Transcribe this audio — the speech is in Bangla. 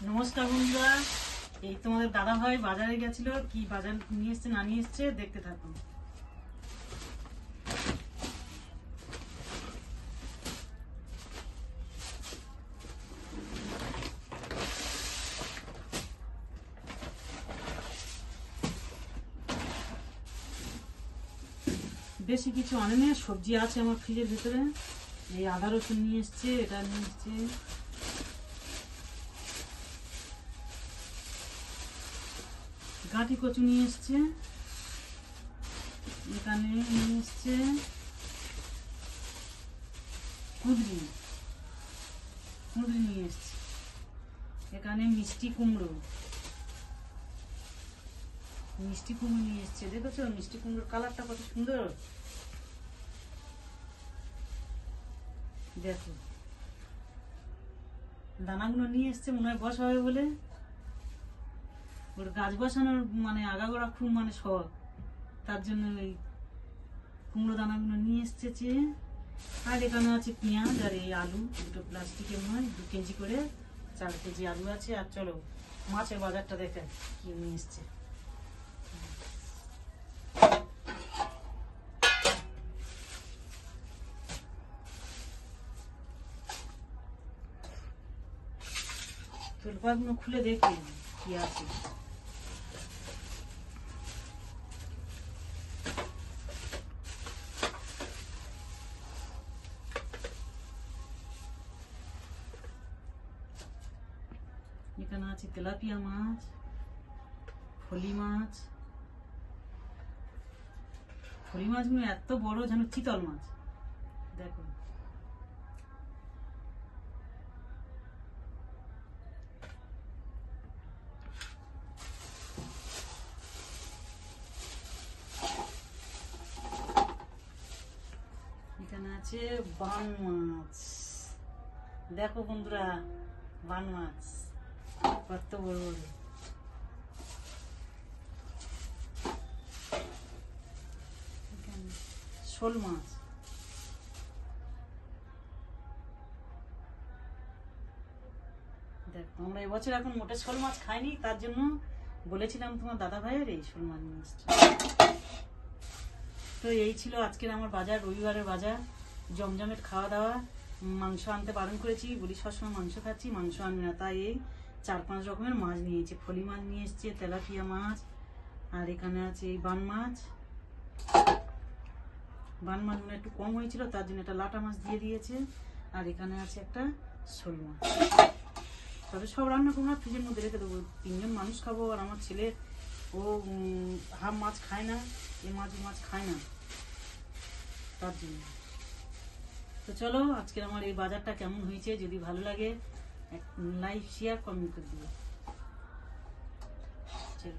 নমস্কার বন্ধুরা, এই তোমাদের দাদা ভাই বাজারে গেছিল, কি বাজার নিয়ে এসছে না নিয়ে এসছে দেখতে থাকুন। বেশি কিছু আনেনি, সবজি আছে আমার ফ্রিজের ভিতরে। এই আদা রসুন নিয়ে এসছে, এটা নিয়ে এসছে, গাঁটি কচু নিয়ে এসছে, এখানে নিয়ে এসছে কুঁদরি নিয়ে এসছে, এখানে মিষ্টি কুমড়ো নিয়ে এসছে। দেখেছো মিষ্টি কুমড়োর কালারটা কত সুন্দর, দেখো দানাগুলো নিয়ে এসছে, মনে হয় বসাবে বলে। ওর গাছ বসানোর মানে আগাগোড়া খুব মানে শখ, তার জন্য ওই কুমড়ো দানাগুলো নিয়ে এসছে চেয়ে। আর এখানে আছে পেঁয়াজ আর এই আলু, দুটো প্লাস্টিকের নয়, 2 কেজি করে 4 কেজি আলু আছে। আর চলো মাছের বাজারটা দেখে কি নিয়ে এসছে। তোলপাগুলো খুলে দেখি কি আছে। এখানে আছে তেলাপিয়া মাছ, ফলি মাছগুলো এত বড় যেন চিতল মাছ, দেখো। এখানে আছে বান মাছ, দেখো বন্ধুরা, বান মাছ কত বড় বড়। শোল মাছ, দেখো আমরা এবছর এখন মোটে শোল মাছ খাইনি, তার জন্য বলেছিলাম তোমার দাদা ভাইয়ের এই শোল মাছ নিয়ে এসছে। তো এই ছিল আজকের আমার বাজার, রবিবারের বাজার, জমজমের খাওয়া দাওয়া। মাংস আনতে বারণ করেছি, বলি সবসময় মাংস খাচ্ছি, মাংস আনবে না, তাই এই 4-5 রকমের মাছ নিয়েছে। ফলি মাছ নিয়ে এসছে, তেলাপিয়া মাছ, আর এখানে আছে এই বান মাছগুলো একটু কম হয়েছিল, তার জন্য একটা লাটা মাছ দিয়ে দিয়েছে। আর এখানে আছে একটা শোল মাছ। তবে সব রান্না করবো না, ফ্রিজের মধ্যে রেখে দেবো, 3 জন মানুষ খাবো। আর আমার ছেলে ও হাফ মাছ খায় না, এই মাছ খায় না, তার জন্য। তো চলো আজকের আমার এই বাজারটা কেমন হয়েছে, যদি ভালো লাগে লাইক শেয়ার কমেন্ট করে দিও।